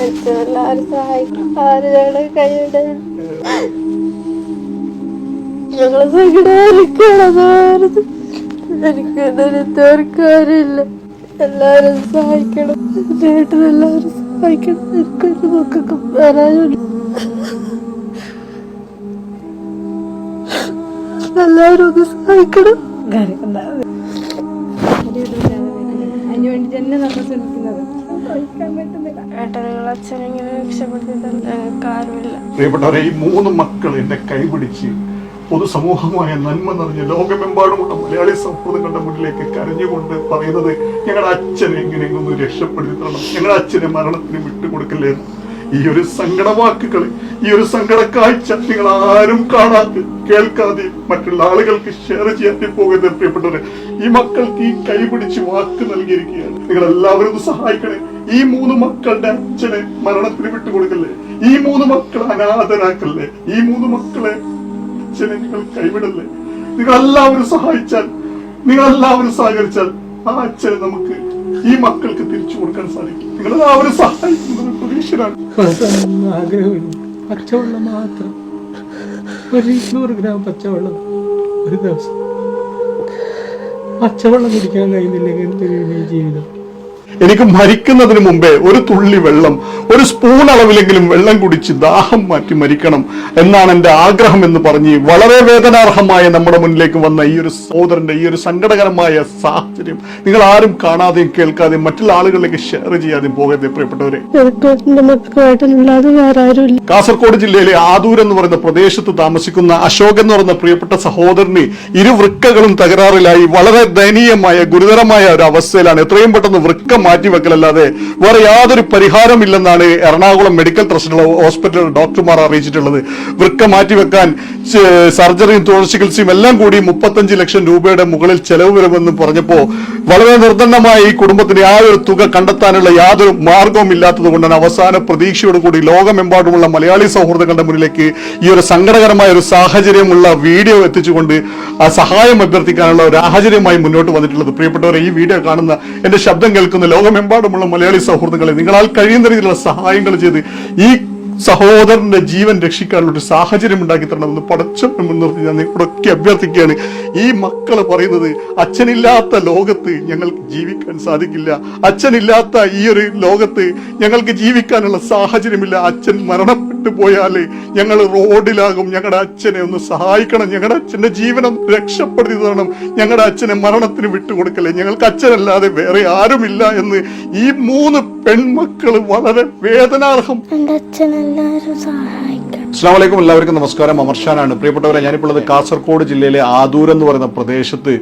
എല്ലാവരും സഹായിക്കും. ആരുടെ കൈയുടെ ഞങ്ങളെ സങ്കടമായിരിക്കണത്. എനിക്ക് തീർക്കാനില്ല. എല്ലാവരും സഹായിക്കണം. ചേട്ടൻ എല്ലാവരും സഹായിക്കണം. എനിക്കൊരു നോക്കൊക്കെ വരാനില്ല. എല്ലാവരും ഒന്ന് സഹായിക്കണം. അതിനുവേണ്ടി തന്നെ നമ്മൾ ശ്രമിക്കുന്നത്. അച്ഛനെങ്ങനെ രക്ഷപ്പെടുത്തി ഞങ്ങൾക്ക് ആരുമില്ല. പ്രിയപ്പെട്ടവരെ, ഈ 3 മക്കൾ എന്നെ കൈപിടിച്ച് പൊതുസമൂഹമായ നന്മ നിറഞ്ഞ ലോകമെമ്പാടുമുള്ള മലയാളി സൗഹൃദങ്ങളുടെ മുന്നിലേക്ക് കരഞ്ഞുകൊണ്ട് പറയുന്നത്, ഞങ്ങളുടെ അച്ഛനെ എങ്ങനെയെങ്കിലും ഒന്ന് രക്ഷപ്പെടുത്തി തരണം, ഞങ്ങളുടെ അച്ഛനെ മരണത്തിന് വിട്ടുകൊടുക്കല്ലേ. ഈ ഒരു സങ്കടവാക്കുകൾ, ഈ ഒരു സങ്കട കാഴ്ച നിങ്ങൾ ആരും കാണാതെ കേൾക്കാതെ മറ്റുള്ള ആളുകൾക്ക് ഷെയർ ചെയ്യാൻ പോകരുത്. പ്രിയപ്പെട്ടവരെ, ഈ മക്കൾക്ക് ഈ കൈപിടിച്ച് വാക്ക് നൽകിയിരിക്കുകയാണ്. നിങ്ങൾ എല്ലാവരും ഒന്ന് സഹായിക്കണേ. ഈ 3 മക്കളുടെ അച്ഛനെ മരണത്തിന് വിട്ടുകൊടുക്കല്ലേ. ഈ 3 മക്കളെ അനാഥരാക്കല്ലേ. ഈ 3 മക്കളെ അച്ഛനെ നിങ്ങൾ കൈവിടല്ലേ. നിങ്ങളെല്ലാവരും സഹായിച്ചാൽ, നിങ്ങളെല്ലാവരും സഹകരിച്ചാൽ ആ അച്ഛനെ നമുക്ക് ഈ മക്കൾക്ക് തിരിച്ചു കൊടുക്കാൻ സാധിക്കും. നിങ്ങളെല്ലാവരും സഹായിക്കുന്നത് പ്രതീക്ഷയാണ്. ആഗ്രഹമില്ല. പച്ചവെള്ളം മാത്രം, ഒരു 200 ഗ്രാം പച്ചവെള്ളം ഒരു ദിവസം. പച്ചവെള്ളം കുടിക്കാൻ കഴിയുന്നില്ലെങ്കിൽ എന്തൊരു ജീവിതം. എനിക്ക് മരിക്കുന്നതിന് മുമ്പേ ഒരു തുള്ളി വെള്ളം, ഒരു സ്പൂൺ അളവിലെങ്കിലും വെള്ളം കുടിച്ച് ദാഹം മാറ്റി മരിക്കണം എന്നാണ് എന്റെ ആഗ്രഹം എന്ന് പറഞ്ഞ് വളരെ വേദനാർഹമായ നമ്മുടെ മുന്നിലേക്ക് വന്ന ഈ ഒരു സഹോദരന്റെ ഈ ഒരു സങ്കടകരമായ സാഹചര്യം നിങ്ങൾ ആരും കാണാതെയും കേൾക്കാതെയും മറ്റുള്ള ആളുകളിലേക്ക് ഷെയർ ചെയ്യാതെയും പോകരുത്. പ്രിയപ്പെട്ടവരെ, കാസർഗോഡ് ജില്ലയിലെ ആദൂർ എന്ന് പറയുന്ന പ്രദേശത്ത് താമസിക്കുന്ന അശോകൻ എന്ന് പറയുന്ന പ്രിയപ്പെട്ട സഹോദരന് ഇരുവൃക്കകളും തകരാറിലായി വളരെ ദയനീയമായ ഗുരുതരമായ ഒരു അവസ്ഥയിലാണ്. എത്രയും പെട്ടെന്ന് വൃക്ക മാറ്റിവെക്കലല്ലാതെ വേറെ യാതൊരു പരിഹാരമില്ലെന്നാണ് എറണാകുളം മെഡിക്കൽ ട്രസ്റ്റ് ഹോസ്പിറ്റൽ ഡോക്ടർമാർ അറിയിച്ചിട്ടുള്ളത്. വൃക്ക മാറ്റിവെക്കാൻ സർജറിയും തുടർ ചികിത്സയും എല്ലാം കൂടി 35 ലക്ഷം രൂപയുടെ മുകളിൽ ചെലവ് വരുമെന്ന് പറഞ്ഞപ്പോ വളരെ നിർദ്ധനമായ ഈ കുടുംബത്തിന് ആ ഒരു തുക കണ്ടെത്താനുള്ള യാതൊരു മാർഗവും ഇല്ലാത്തത് കൊണ്ടാണ് അവസാന പ്രതീക്ഷയോടുകൂടി ലോകമെമ്പാടുമുള്ള മലയാളി സൗഹൃദങ്ങളുടെ മുന്നിലേക്ക് ഈ ഒരു സങ്കടകരമായ ഒരു സാഹചര്യമുള്ള വീഡിയോ എത്തിച്ചുകൊണ്ട് ആ സഹായം അഭ്യർത്ഥിക്കാനുള്ള ഒരു സാഹചര്യമായി മുന്നോട്ട് വന്നിട്ടുള്ളത്. പ്രിയപ്പെട്ടവരെ, ഈ വീഡിയോ കാണുന്ന, എന്റെ ശബ്ദം കേൾക്കുന്ന ലോകമെമ്പാടുമുള്ള മലയാളി സൗഹൃദങ്ങളെ, നിങ്ങളാൽ കഴിയുന്ന രീതിയിലുള്ള സഹായങ്ങൾ ചെയ്ത് ഈ സഹോദരന്റെ ജീവൻ രക്ഷിക്കാനുള്ള ഒരു സാഹചര്യം ഉണ്ടാക്കി തരണമെന്ന് പടച്ചവനെ മുൻനിർത്തി ഞാൻ നിങ്ങളൊക്കെ അഭ്യർത്ഥിക്കുകയാണ്. ഈ മക്കള് പറയുന്നത്, അച്ഛനില്ലാത്ത ലോകത്ത് ഞങ്ങൾക്ക് ജീവിക്കാൻ സാധിക്കില്ല, അച്ഛനില്ലാത്ത ഈ ഒരു ലോകത്ത് ഞങ്ങൾക്ക് ജീവിക്കാനുള്ള സാഹചര്യമില്ല, അച്ഛൻ മരണപ്പെട്ടു പോയാല് ഞങ്ങൾ റോഡിലാകും, ഞങ്ങളുടെ അച്ഛനെ ഒന്ന് സഹായിക്കണം, ഞങ്ങളുടെ അച്ഛന്റെ ജീവനം രക്ഷപ്പെടുത്തി തരണം, ഞങ്ങളുടെ അച്ഛനെ മരണത്തിന് വിട്ടുകൊടുക്കല്ലേ, ഞങ്ങൾക്ക് അച്ഛനല്ലാതെ വേറെ ആരുമില്ല എന്ന് ഈ 3 പെൺമക്കള് വളരെ വേദനാർഹം. അസ്സലാമലൈക്കും, എല്ലാവർക്കും നമസ്കാരം. അമർഷാനാണ്. പ്രിയപ്പെട്ടവരെ, ഞാനിപ്പോൾ ഉള്ളത് കാസർഗോഡ് ജില്ലയിലെ ആദൂർ എന്ന് പറയുന്ന പ്രദേശത്ത്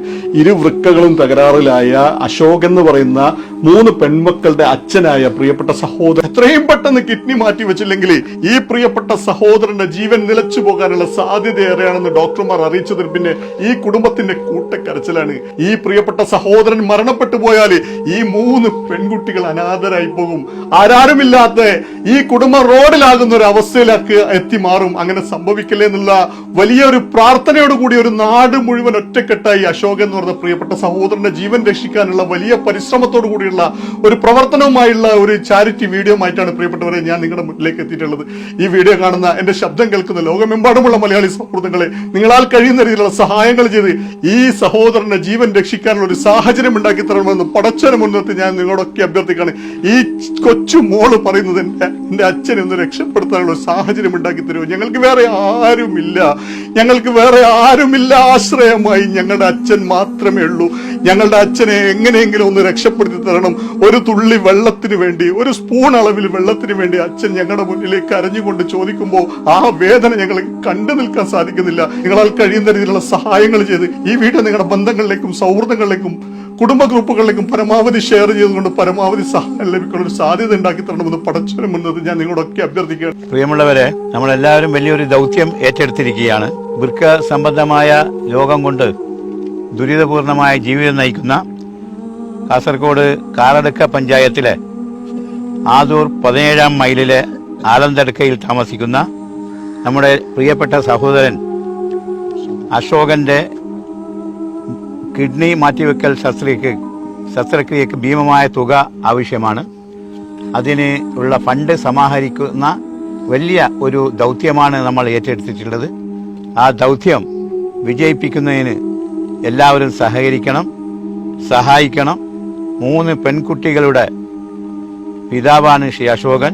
ഇരുവൃക്കകളും തകരാറിലായ അശോക് എന്ന് പറയുന്ന 3 പെൺമക്കളുടെ അച്ഛനായ പ്രിയപ്പെട്ട സഹോദരൻ എത്രയും പെട്ടെന്ന് കിഡ്നി മാറ്റി വെച്ചില്ലെങ്കിൽ ഈ പ്രിയപ്പെട്ട സഹോദരന്റെ ജീവൻ നിലച്ചു പോകാനുള്ള സാധ്യത ഏറെയാണെന്ന് ഡോക്ടർമാർ അറിയിച്ചതിൽ പിന്നെ ഈ കുടുംബത്തിന്റെ കൂട്ടക്കരച്ചിലാണ്. ഈ പ്രിയപ്പെട്ട സഹോദരൻ മരണപ്പെട്ടു പോയാൽ ഈ 3 പെൺകുട്ടികൾ അനാഥരായി പോകും. ആരാരുമില്ലാത്ത ഈ കുടുംബം റോഡിലാകുന്ന ഒരു അവസ്ഥയിലേക്ക് എത്തി മാറും. അങ്ങനെ സംഭവിക്കില്ലേ എന്നുള്ള വലിയൊരു പ്രാർത്ഥനയോടുകൂടി ഒരു നാട് മുഴുവൻ ഒറ്റക്കെട്ടായി അശോക് എന്ന് പറഞ്ഞ പ്രിയപ്പെട്ട സഹോദരന്റെ ജീവൻ രക്ഷിക്കാനുള്ള വലിയ പരിശ്രമത്തോടു കൂടിയുള്ള ഒരു പ്രവർത്തനവുമായുള്ള ഒരു ചാരിറ്റി വീഡിയോ ആയിട്ടാണ് പ്രിയപ്പെട്ടവരെ ഞാൻ നിങ്ങളുടെ മുന്നിലേക്ക് എത്തിയിട്ടുള്ളത്. ഈ വീഡിയോ കാണുന്ന, എന്റെ ശബ്ദം കേൾക്കുന്ന ലോകമെമ്പാടുമുള്ള മലയാളി സൗഹൃദങ്ങളെ, നിങ്ങളാൽ കഴിയുന്ന രീതിയിലുള്ള സഹായങ്ങൾ ചെയ്ത് ഈ സഹോദരന്റെ ജീവൻ രക്ഷിക്കാനുള്ള ഒരു സാഹചര്യം ഉണ്ടാക്കി തരണമെന്ന് പടച്ചവനെ മുൻനിർത്തി ഞാൻ നിങ്ങളോടൊക്കെ അഭ്യർത്ഥിക്കുകയാണ്. ഈ കൊച്ചു മോള് പറയുന്നത്, എന്റെ അച്ഛനെ ഒന്ന് രക്ഷപ്പെടുത്താനുള്ള ഒരു സാഹചര്യം ഉണ്ടാക്കി തരുമോ, ഞങ്ങൾക്ക് വേറെ ആരുമില്ല, ഞങ്ങൾക്ക് വേറെ ആരുമില്ല, ആശ്രയമായി ഞങ്ങളുടെ അച്ഛൻ മാത്രമേ ഉള്ളൂ, ഞങ്ങളുടെ അച്ഛനെ എങ്ങനെയെങ്കിലും ഒന്ന് രക്ഷപ്പെടുത്തി തരണം. ഒരു തുള്ളി വെള്ളത്തിന് വേണ്ടി, ഒരു സ്പൂൺ അളവിൽ വെള്ളത്തിന് വേണ്ടി അച്ഛൻ ഞങ്ങളുടെ മുന്നിലേക്ക് അരഞ്ഞുകൊണ്ട് ചോദിക്കുമ്പോൾ ആ വേദന ഞങ്ങൾക്ക് കണ്ടു നിൽക്കാൻ സാധിക്കുന്നില്ല. നിങ്ങളാൽ കഴിയുന്ന രീതിയിലുള്ള സഹായങ്ങൾ ചെയ്ത് ഈ വീഡിയോ നിങ്ങളുടെ ബന്ധങ്ങളിലേക്കും സൗഹൃദങ്ങളിലേക്കും കുടുംബ ഗ്രൂപ്പുകളിലേക്കും പരമാവധി ഷെയർ ചെയ്തുകൊണ്ട് പരമാവധി സഹായം ലഭിക്കുന്ന ഒരു സാധ്യത ഉണ്ടാക്കി തരണമെന്ന് പടച്ചവനെ മുന്നത് ഞാൻ നിങ്ങളോടൊക്കെ അഭ്യർത്ഥിക്കുകയാണ്. പ്രിയമുള്ളവരെ, നമ്മളെല്ലാവരും വലിയൊരു ദൗത്യം ഏറ്റെടുത്തിരിക്കുകയാണ്. വൃക്ക സംബന്ധമായ രോഗം കൊണ്ട് ദുരിതപൂർണമായ ജീവിതം നയിക്കുന്ന കാസർഗോഡ് കാറടുക്ക പഞ്ചായത്തിലെ ആദൂർ 17-ാം മൈലിലെ ആലന്തടുക്കയിൽ താമസിക്കുന്ന നമ്മുടെ പ്രിയപ്പെട്ട സഹോദരൻ അശോകന്റെ കിഡ്നി മാറ്റിവെക്കൽ ശസ്ത്രക്രിയക്ക് ഭീമമായ തുക ആവശ്യമാണ്. അതിന് ഉള്ള ഫണ്ട് സമാഹരിക്കുന്ന വലിയ ഒരു ദൗത്യമാണ് നമ്മൾ ഏറ്റെടുത്തിട്ടുള്ളത്. ആ ദൗത്യം വിജയിപ്പിക്കുന്നതിന് എല്ലാവരും സഹകരിക്കണം, സഹായിക്കണം. 3 പെൺകുട്ടികളുടെ പിതാവാണ് ശ്രീ അശോകൻ.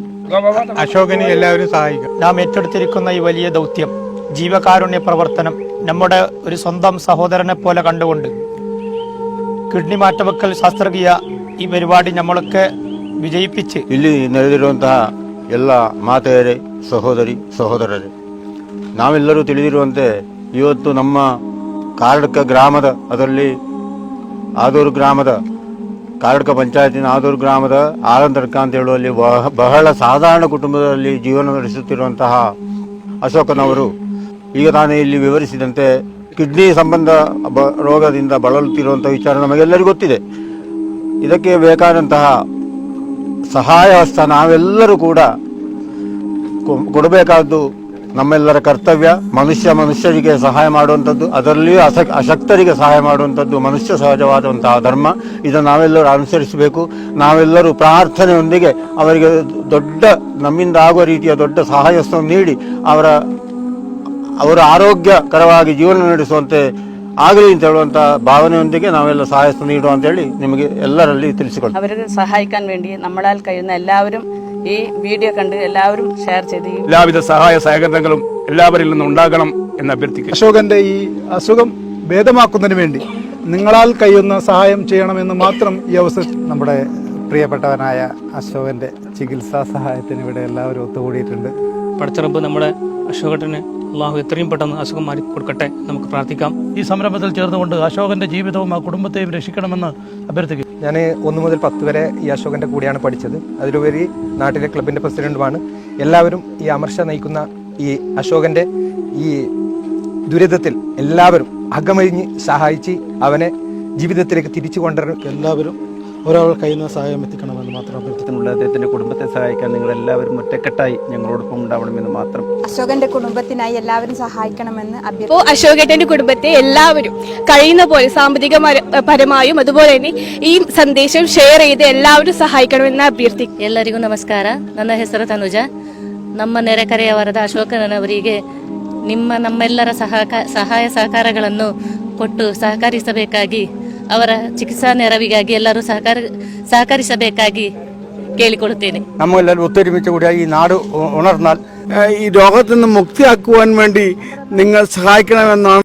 അശോകനെ എല്ലാവരും സഹായിക്കും. നാം ഏറ്റെടുത്തിരിക്കുന്ന ഈ വലിയ ദൗത്യം, ജീവകാരുണ്യ പ്രവർത്തനം, നമ്മുടെ ഒരു സ്വന്തം സഹോദരനെ പോലെ ಕണ്ടുകൊണ്ട് കിഡ്നി മാറ്റവെക്കൽ ശസ്ത്രക്രിയ ಈ പരിപാടി നമ്മളൊക്കെ ವಿಜಯಿಪಿಸಿ ಇಲ್ಲಿ ನಡೆದಿರುವಂತಹ ಎಲ್ಲ ಮಾತೆಯರೇ, ಸಹೋದರರೇ, ನಾವೆಲ್ಲರೂ ತಿಳಿದಿರುವಂತೆ ಇವತ್ತು ನಮ್ಮ ಕಾರಡ್ಕ ಗ್ರಾಮದ, ಅದರಲ್ಲಿ ಆದೂರು ಗ್ರಾಮದ, ಕಾರಡ್ಕ ಪಂಚಾಯತಿನ ಆದೂರು ಗ್ರಾಮದ ಆಲಂತರ್ಕ ಅಂತ ಹೇಳುವಲ್ಲಿ ಬಹಳ ಸಾಧಾರಣ ಕುಟುಂಬದಲ್ಲಿ ಜೀವನ ನಡೆಸುತ್ತಿರುವಂತಹ ಅಶೋಕನವರು ಈಗ ತಾನೇ ಇಲ್ಲಿ ವಿವರಿಸಿದಂತೆ ಕಿಡ್ನಿ ಸಂಬಂಧ ರೋಗದಿಂದ ಬಳಲುತ್ತಿರುವಂಥ ವಿಚಾರ ನಮಗೆಲ್ಲರಿಗೂ ಗೊತ್ತಿದೆ. ಇದಕ್ಕೆ ಬೇಕಾದಂತಹ ಸಹಾಯ ಹಸ್ತ ನಾವೆಲ್ಲರೂ ಕೂಡ ಕೊಡಬೇಕಾದ್ದು ನಮ್ಮೆಲ್ಲರ ಕರ್ತವ್ಯ. ಮನುಷ್ಯರಿಗೆ ಸಹಾಯ ಮಾಡುವಂಥದ್ದು, ಅದರಲ್ಲಿಯೂ ಅಶಕ್ತರಿಗೆ ಸಹಾಯ ಮಾಡುವಂಥದ್ದು ಮನುಷ್ಯ ಸಹಜವಾದಂತಹ ಧರ್ಮ. ಇದನ್ನು ನಾವೆಲ್ಲರೂ ಅನುಸರಿಸಬೇಕು. ನಾವೆಲ್ಲರೂ ಪ್ರಾರ್ಥನೆಯೊಂದಿಗೆ ಅವರಿಗೆ ನಮ್ಮಿಂದ ಆಗುವ ರೀತಿಯ ದೊಡ್ಡ ಸಹಾಯ ಹಸ್ತವನ್ನು ನೀಡಿ ಅವರ ಆರೋಗ್ಯಕರವಾಗಿ ಜೀವನ ನಡೆಸುವಂತೆ ಆಗಲಿ ಅಂತ ಹೇಳುವಂತ ഭാവനയൊന്നിಗೆ നാವೆಲ್ಲ സഹായ നീടുക ಅಂತ ಹೇಳಿ ನಿಮಗೆ ಎಲ್ಲರಲ್ಲಿ ತಿಳಿಸಿಕೊಳ್ಳಿ. അവരെ സഹായിക്കാൻ വേണ്ടി നമ്മളാൽ കഴിയുന്ന എല്ലാവരും ഈ വീഡിയോ കണ്ട് എല്ലാവരും ഷെയർ ചെയ്ത് എല്ലാവിധ സഹായ സഹകരണങ്ങളും എല്ലാവരിൽ നിന്നും ഉണ്ടാകണം എന്ന് അഭ്യർത്ഥിക്കുന്നു. അശോകന്റെ ഈ അസുഖം ഭേദമാക്കുന്നതിന് വേണ്ടി നിങ്ങളാൽ കഴിയുന്ന സഹായം ചെയ്യണമെന്ന് മാത്രം ഈ അവസരം. നമ്മുടെ പ്രിയപ്പെട്ടവനായ അശോകന്റെ ചികിത്സാ സഹായത്തിന് ഇവിടെ എല്ലാവരും ഒത്തുകൂടിയിട്ടുണ്ട്. പടച്ചിറപ്പ് നമ്മുടെ അശോകട്ടന് അള്ളാഹു എത്രയും പെട്ടെന്ന് അസുഖം മാറി കൊടുക്കട്ടെ, നമുക്ക് പ്രാർത്ഥിക്കാം. ഈ സംരംഭത്തിൽ ചേർന്നുകൊണ്ട് അശോകന്റെ ജീവിതവും ആ കുടുംബത്തെയും രക്ഷിക്കണമെന്ന് അഭ്യർത്ഥിക്കും. ഞാൻ 1 മുതൽ 10 വരെ ഈ അശോകന്റെ കൂടെയാണ് പഠിച്ചത്. അതിലുപരി നാട്ടിലെ ക്ലബിന്റെ പ്രസിഡന്റുമാണ്. എല്ലാവരും ഈ അമർഷ നയിക്കുന്ന ഈ അശോകന്റെ ഈ ദുരിതത്തിൽ എല്ലാവരും അകമഴിഞ്ഞ് സഹായിച്ച് അവനെ ജീവിതത്തിലേക്ക് തിരിച്ചു കൊണ്ടുവരും. എല്ലാവരും ഒരാൾ കഴിയുന്ന സഹായം എത്തിക്കണമെന്ന് മാത്രം അഭ്യർത്ഥിക്കുന്നുണ്ട്. അദ്ദേഹത്തിന്റെ കുടുംബത്തെ സഹായിക്കാൻ നിങ്ങൾ എല്ലാവരും ഒറ്റക്കെട്ടായി ഞങ്ങളോടൊപ്പം ഉണ്ടാവണമെന്ന് മാത്രം. അശോകന്റെ കുടുംബത്തിനായി എല്ലാവരും സഹായിക്കണമെന്ന് അപ്പോൾ അശോകേട്ടന്റെ കുടുംബത്തെ എല്ലാവരും കഴിയുന്ന പോലെ സാമ്പത്തികപരമായും അതുപോലെ തന്നെ ഈ സന്ദേശം ഷെയർ ചെയ്ത് എല്ലാവരും സഹായിക്കണമെന്ന് അഭ്യർത്ഥിക്കും. ಎಲ್ಲರಿಗೂ ನಮಸ್ಕಾರ. ನನ್ನ ಹೆಸರು ತನುಜ. ನಮ್ಮ ನೆರೆಕರೆಯವರಾದ ಅಶೋಕನವರಿಗೆ ನಮ್ಮೆಲ್ಲರ ಸಹಾಯ ಸಹಕಾರಗಳನ್ನು ಕೊಟ್ಟು ಸಹಕರಿಸಬೇಕಾಗಿ, ಅವರ ಚಿಕಿತ್ಸಾ ನೆರವಿಗಾಗಿ ಎಲ್ಲರೂ സഹകരിಸಬೇಕಾಗಿ കേളിക്കൊടുത്തേനെ. നമ്മളെല്ലാവരും ഒത്തൊരുമിച്ച് കൂടി ഈ നാട് ഉണർന്നാൽ ഈ രോഗത്തിൽ നിന്ന് മുക്തിയാക്കുവാൻ വേണ്ടി നിങ്ങൾ സഹായിക്കണമെന്നാണ്